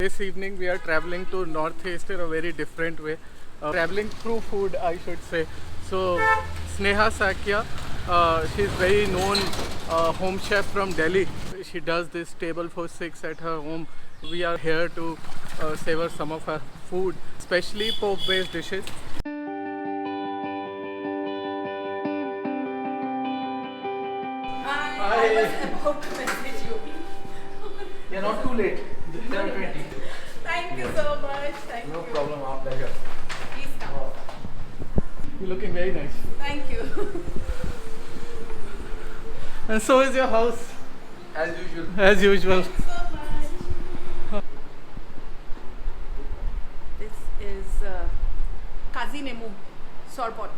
This evening we are traveling to Northeast in a very different way. Traveling through food, I should say. So Sneha Saikia, she's very known home chef from Delhi. She does this table for six at her home. We are here to savor some of her food, especially pork-based dishes. I was about to message you. You're not too late. 7:20. Thank you so much. Thank No you. problem, our pleasure. Please come. You're looking very nice. Thank you. And so is your house, As usual. as usual. Thank you so much. This is cuisine sorbot.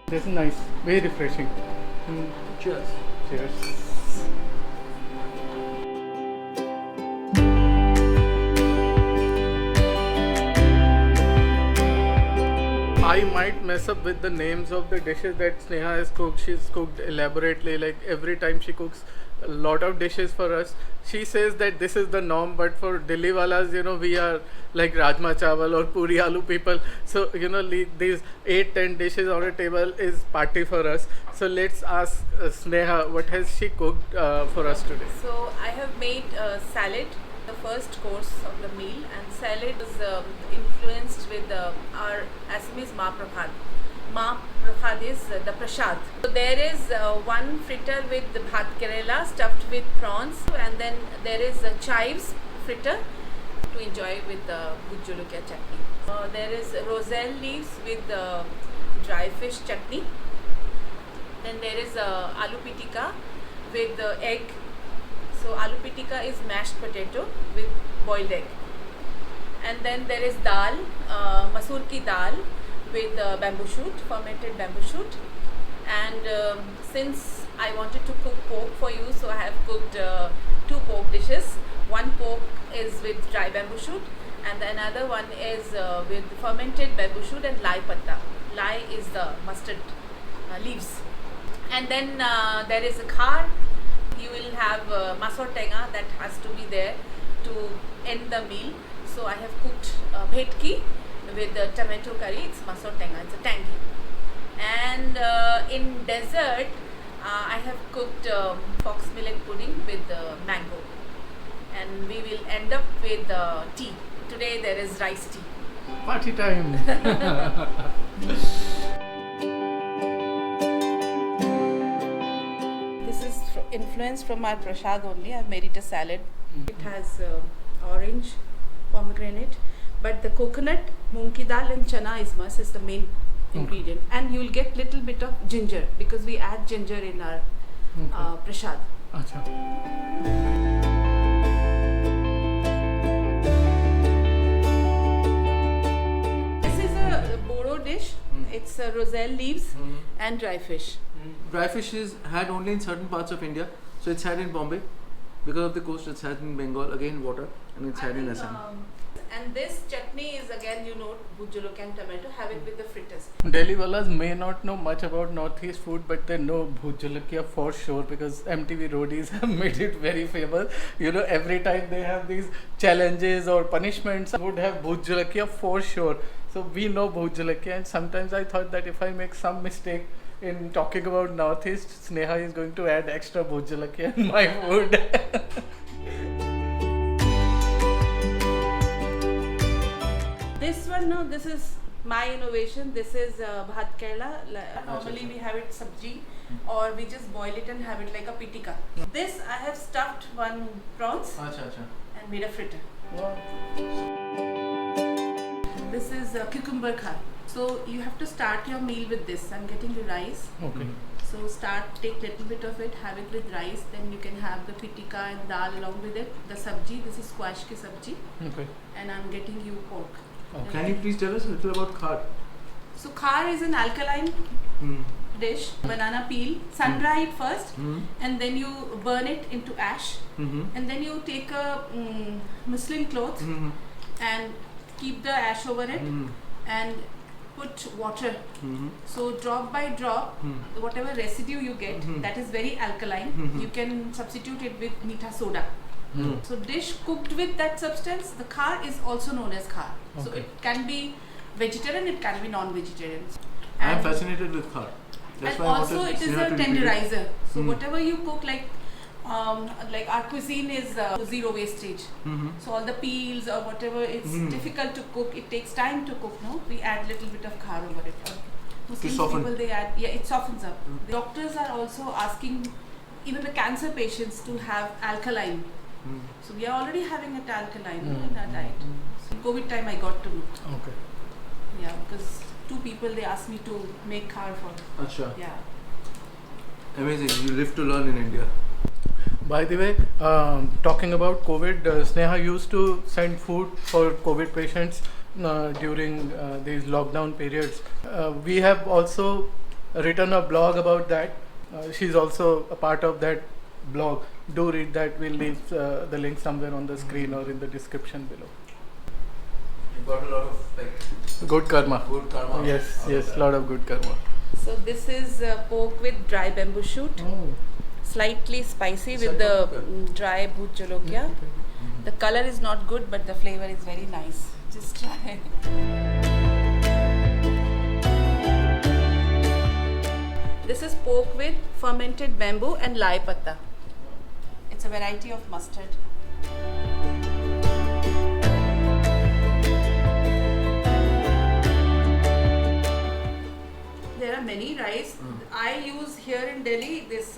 This is nice, very refreshing. Cheers. Cheers. I might mess up with the names of the dishes that Sneha has cooked. She's cooked elaborately, like every time she cooks a lot of dishes for us. She says that this is the norm, but for Delhi walas, we are like rajma chawal or puri aloo people. So, these 8-10 dishes on a table is party for us. So let's ask Sneha, what has she cooked for us today? So I have made salad, the first course of the meal, and salad is influenced with our Assamese Ma Prasad. Ma Prasad is the prasad. So there is one fritter with the bhat kerala stuffed with prawns, and then there is a chives fritter to enjoy with the bhut chutney. There is roselle leaves with dry fish chutney. Then there is aloo pitika with egg. So aloo pitika is mashed potato with boiled egg. And then there is dal, masoor ki dal with bamboo shoot, fermented bamboo shoot. And since I wanted to cook pork for you, so I have cooked 2 pork dishes. One pork is with dry bamboo shoot, and the another one is with fermented bamboo shoot and lai patta. Lai is the mustard leaves. And then there is a khar. You will have masor tenga that has to be there to end the meal. So I have cooked bhetki with the tomato curry. It's masor tenga. It's a tangy. And in dessert, I have cooked fox millet pudding with mango. And we will end up with tea. Today there is rice tea. Party time! This is influenced from my prasad only. I've made it a salad. It has orange, pomegranate, but the coconut, moong ki dal and chana is must is the main ingredient. And you will get little bit of ginger because we add ginger in our prasad. Acha. This is a Boro dish. It's roselle leaves and dry fish. Dry fish is had only in certain parts of India. So it's had in Bombay. Because of the coast, it's had in Bengal, again water, and it's had in Assam. And this chutney is again, bhut and tomato. Have it with the fritters. Delhi walas may not know much about Northeast food, but they know bhut jalakia for sure because MTV roadies have made it very famous. Every time they have these challenges or punishments, would have bhut jalakia for sure. So we know bhut jalakia, and sometimes I thought that if I make some mistake in talking about Northeast, Sneha is going to add extra bhut jalakia in my food. This one, no, this is my innovation. This is bhat kerala. Normally we have it sabji, or we just boil it and have it like a pitika. This I have stuffed one prawns and made a fritter. Wow. This is cucumber khar. So you have to start your meal with this. I'm getting the rice. Okay. So take little bit of it, have it with rice. Then you can have the pitika and dal along with it. The sabji, this is squash ki sabji. Okay. And I'm getting you pork. Okay. Can you please tell us a little about khar? So khar is an alkaline dish. Banana peel, sun dry it first, and then you burn it into ash, and then you take a muslin cloth and keep the ash over it, and put water. So drop by drop, whatever residue you get, that is very alkaline. You can substitute it with meetha soda. So dish cooked with that substance, the khar is also known as khar. So Okay. it can be vegetarian, it can be non-vegetarian. I am And- fascinated with khar. That's and why I also wanted it is Sneha a to repeat it. tenderizer. So Mm. whatever you cook, like our cuisine is zero wastage. Mhm. So all the peels or whatever, it's Mm. difficult to cook. It takes time to cook. No, we add little bit of khar over it. Muslim soften. people, they add, yeah, it softens up. The doctors are also asking even the cancer patients to have alkaline. Mm. So we are already having it alkaline Mm. in our diet. So in COVID time I got to know. Okay. Yeah, because 2 people they asked me to make khar for. Acha. Yeah. Amazing. You live to learn in India. By the way, talking about COVID, Sneha used to send food for COVID patients during these lockdown periods. We have also written a blog about that. She's also a part of that blog. Do read that. We'll leave the link somewhere on the screen or in the description below. You got a lot of Good karma. good karma. Yes, out of yes, that. lot of good karma. So this is pork with dry bamboo shoot. Oh. Slightly spicy with the dry bhut jolokia. The color is not good, but the flavor is very nice. Just try. This is pork with fermented bamboo and lai patta. It's a variety of mustard. There are many rice. I use here in Delhi this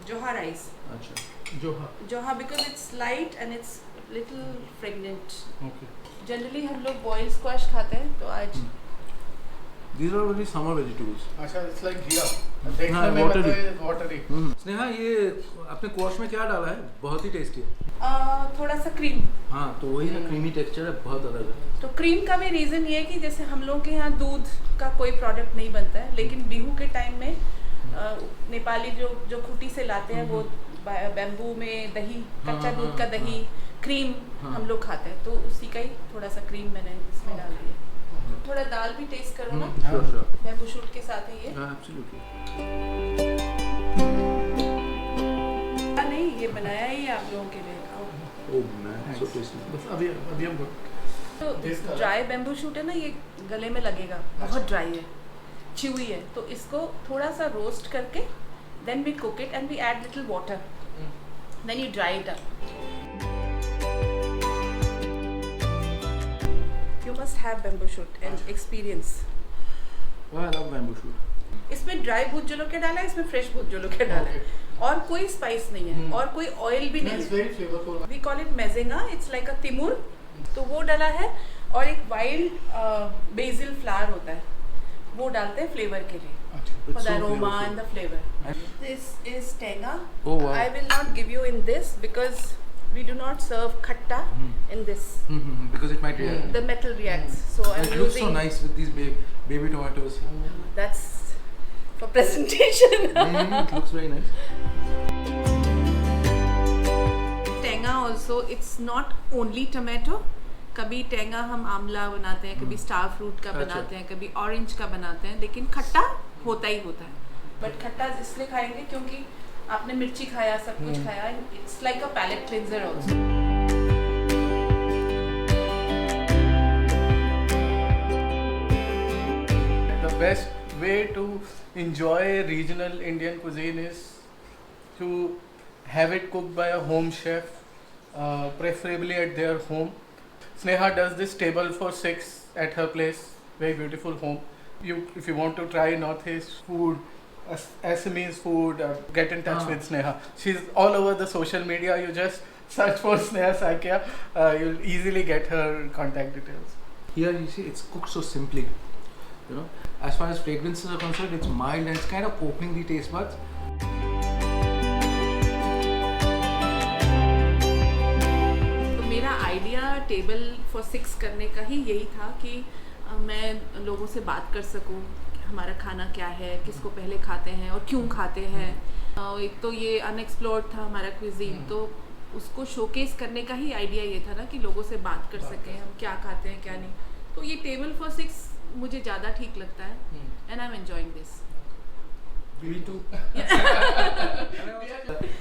Joha rice. Acha. Joha. Joha because it's light and it's little fragrant. Okay. Generally हम लोग boil squash खाते हैं तो आज These are only summer vegetables. अच्छा, it's like ghee. देखने हाँ, में watery. watery. स्नेहा ये आपने क्वाश में क्या डाला है? बहुत ही टेस्टी है. थोड़ा सा क्रीम. हाँ तो वही ना क्रीमी टेक्सचर है बहुत अलग है. तो क्रीम का भी रीज़न ये है कि जैसे हम लोग के यहाँ दूध का कोई प्रोडक्ट नहीं बनता है, लेकिन बिहू के टाइम में नेपाली जो खूटी से लाते हैं वो बैम्बू में दही, कच्चा दूध का दही, क्रीम हम लोग खाते हैं, तो उसी का ही थोड़ा सा क्रीम मैंने इसमें डाल दिया. थोड़ा दाल भी टेस्ट करो ना. Sure, sure. बैम्बू शूट के साथ है ये. Absolutely. नहीं, ये बनाया ही आप लोगों के लिए. खाओ. Oh man, so tasty. बस अभी हम good. तो ड्राई बैम्बू शूट है ना, ये गले में लगेगा, बहुत ड्राई है, च्यूई है, तो इसको थोड़ा सा रोस्ट करके then we cook it and we add little water, then you dry it up. You must have bamboo shoot and experience. Oh, I love bamboo shoot. इसमें ड्राई भूत जलोकिया डाला है, इसमें फ्रेश भूत जलोकिया डाला है, और कोई स्पाइस नहीं है और कोई ऑयल भी नहीं It's है. very flavorful. We call it मेजेंगा, इट्स लाइक अ तिमुर, तो वो डाला है, और एक वाइल्ड बेसिल फ्लावर होता है, वो डालते हैं फ्लेवर के लिए, अच्छा. for It's the so aroma flavorful. and the flavor. And- This is tenga. Oh wow. I will not give you in this because we do not serve khatta in this. Because it might react. The metal reacts, so I'm It looks using. so nice with these baby tomatoes. That's for presentation. It looks very nice. Tenga also, it's not only tomato. कभी टेंगा हम आमला बनाते हैं, कभी star fruit का अच्छा. बनाते हैं, कभी ऑरेंज का बनाते हैं, लेकिन खट्टा होता ही होता है. बट खट्टा इसलिए खाएंगे क्योंकि आपने मिर्ची खाया, सब कुछ खाया. It's like a palate cleanser also. The best way to enjoy regional Indian cuisine is to have it cooked by a home chef, preferably at their home. Sneha does this table for 6 at her place, very beautiful home. If you want to try Northeast food, Assamese food, get in touch with Sneha. She's all over the social media. You just search for Sneha Saikia, you'll easily get her contact details. Here you see it's cooked so simply. You know, as far as fragrances are concerned, it's mild and it's kind of opening the taste buds. तो मेरा idea table for 6 करने का ही यही था कि मैं लोगों से बात कर सकूं कि हमारा खाना क्या है, किसको पहले खाते हैं और क्यों खाते हैं. एक तो ये अनएक्सप्लोर्ड था हमारा क्विजीन, तो उसको शोकेस करने का ही आइडिया ये था ना कि लोगों से बात कर सकें हम क्या खाते हैं क्या नहीं. तो ये टेबल फॉर 6 मुझे ज़्यादा ठीक लगता है and I am enjoying this. Me too.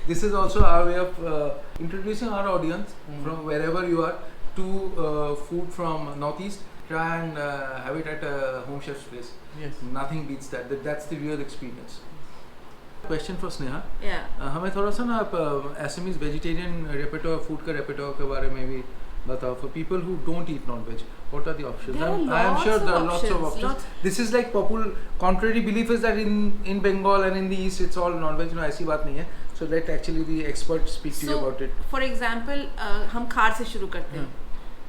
This is also our way of introducing our audience from wherever you are to food from Northeast. Try and have it at a home chef's place. Yes. Nothing beats that. That's the real experience. Question for Sneha. Yeah. हमें थोड़ा सा ना आप Assamese vegetarian repertoire, food का repertoire के बारे में भी बताओ. For people who don't eat non-veg, what are the options? There are I am sure lots there of are lots of options, options. This is like popular. Contrary belief is that in Bengal and in the East it's all non-veg. No, ऐसी बात नहीं है. So let actually the experts speak to you about it. For example, हम खार से शुरू करते हैं.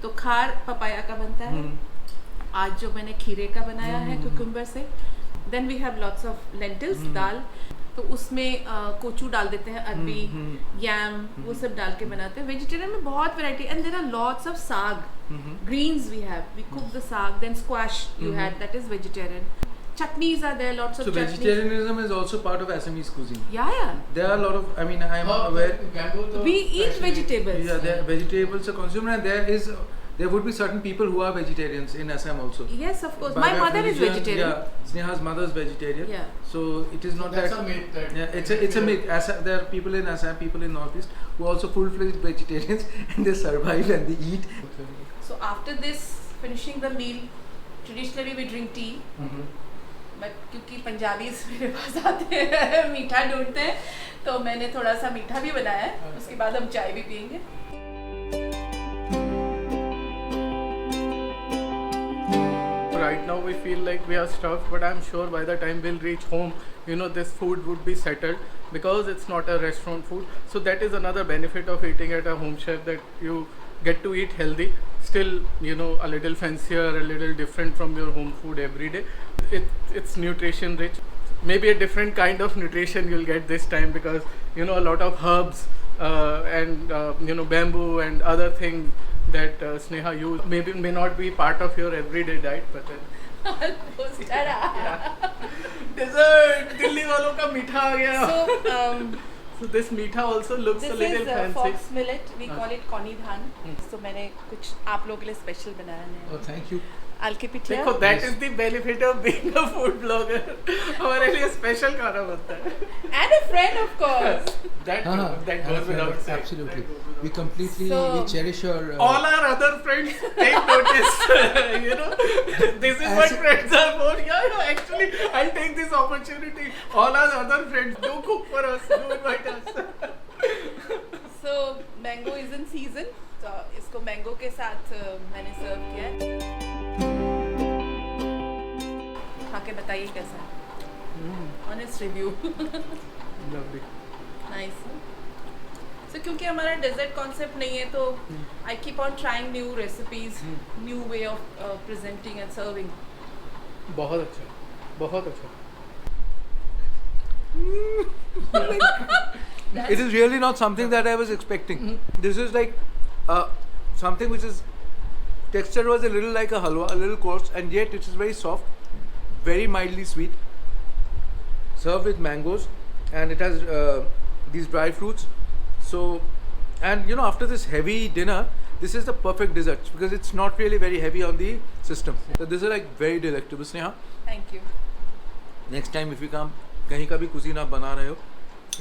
तो खार पपाया का बनता है. आज जो मैंने खीरे का बनाया है cucumber से. Then we have lots of lentils, दाल. तो उसमें कोचू डाल देते हैं, अरबी, यैम, वो सब डाल के बनाते हैं. वेजिटेरियन में बहुत variety and there are lots of saag, greens we cook the saag, then squash you had, that is vegetarian. Chutneys are there, lots of So chutneys. vegetarianism is also part of Assamese cuisine. Yeah. There are a lot of. I mean, I am aware. We eat vegetables. Yeah, there vegetables are consumed, and there would be certain people who are vegetarians in Assam also. Yes, of course. By My way of mother is religion, vegetarian. Yeah, Sneha's mother is vegetarian. Yeah. So it is not That's that. a myth. That Yeah, it's a myth. There are people in Assam, people in Northeast who are also full-fledged vegetarians, and they survive and they eat. So after this, finishing the meal, traditionally we drink tea. But क्योंकि Punjabis मेरे पास आते हैं मीठा ढूंढते हैं तो मैंने थोड़ा सा मीठा भी बनाया है. उसके बाद हम चाय भी पियेंगे. Right now we feel like we are stuffed, but I'm sure by the time we'll reach home, this food would be settled because it's not a restaurant food. So that is another benefit of eating at a home chef, that you get to eat healthy, still a little fancier, a little different from your home food every day. It's nutrition rich. Maybe a different kind of nutrition you'll get this time because a lot of herbs and bamboo and other things that Sneha used may not be part of your everyday diet, but then dessert, Delhi walon ka meetha aa gaya. So this meetha also looks a little fancy. This is fox millet. We call it koni dhan. So मैंने कुछ आप लोगों के लिए special बनाया है. Oh, thank you. आलके पिठिया. देखो, that is the benefit of being a food blogger. हमारे लिए special खाना बनता है. And a friend, of course. That goes without saying. Absolutely. We completely we cherish your. All our other friends take notice. This is what friends are for. Yeah, actually, I'll take this opportunity. All our other friends, do cook for us, do invite us. So mango is in season. तो इसको mango के साथ मैंने सर्व किया है. खा के बताइए कैसा है. Honest review. Lovely. Nice. So क्योंकि हमारा डेजर्ट कॉन्सेप्ट नहीं है तो I keep on trying new recipes, new way of presenting and serving. बहुत अच्छा, बहुत अच्छा. It is really not something that I was expecting. This is like something which is texture was a little like a halwa, a little coarse, and yet it is very soft, very mildly sweet. Served with mangoes, and it has these dry fruits. So, and after this heavy dinner, this is the perfect dessert because it's not really very heavy on the system. So this is like very delectable. Sneha, Thank you. next time if you come, कहीं का भी cuisine आप बना रहे हो,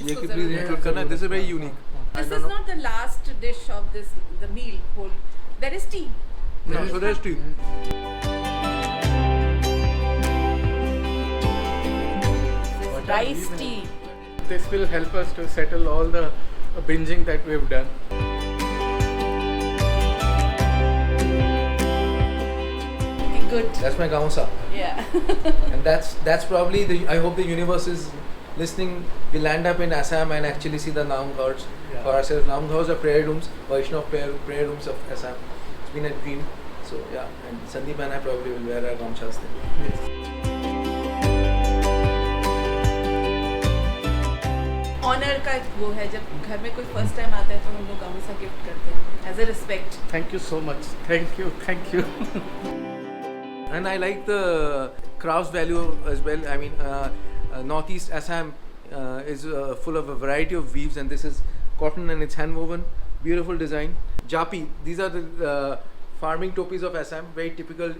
ये कि please include करना. This is very unique. This is not the last dish of the meal whole. There is tea. No, so there's tea. Rice tea. This will help us to settle all the binging that we've done. Good. That's my gaon sa. Yeah. And that's probably I hope the universe is listening. We land up in Assam and actually see the Namghars for ourselves. Namghars are prayer rooms, Vaishnav prayer rooms of Assam. It's been a dream. So yeah, and Sandeep and I probably will wear our gamchas there. Yes. Honour का वो है जब घर में कोई first time आता है तो हम लोग गामूसा गिफ्ट करते हैं as a respect. Thank you so much. Thank you. And I like the crafts value as well. I mean, Northeast Assam is full of a variety of weaves, and this is cotton and it's hand woven. Beautiful design. Japi, these are the farming topis of Assam, very typical,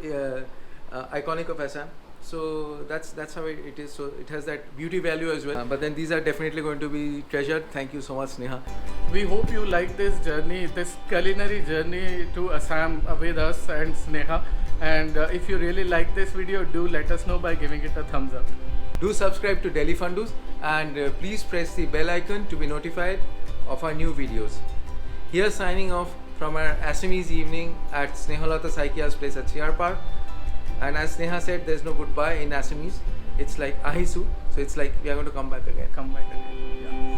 iconic of Assam. So that's how it is. So it has that beauty value as well. But then these are definitely going to be treasured. Thank you so much, Sneha. We hope you like this journey, this culinary journey to Assam with us and Sneha. And if you really like this video, do let us know by giving it a thumbs up. Do subscribe to Delhi Fundus and please press the bell icon to be notified of our new videos. Here signing off from our Assamese evening at Sneha Saikia's place at CR Park. And as Sneha said, there's no goodbye in Assamese. It's like ahisu. So it's like we are going to come back again. Come back again. Yeah.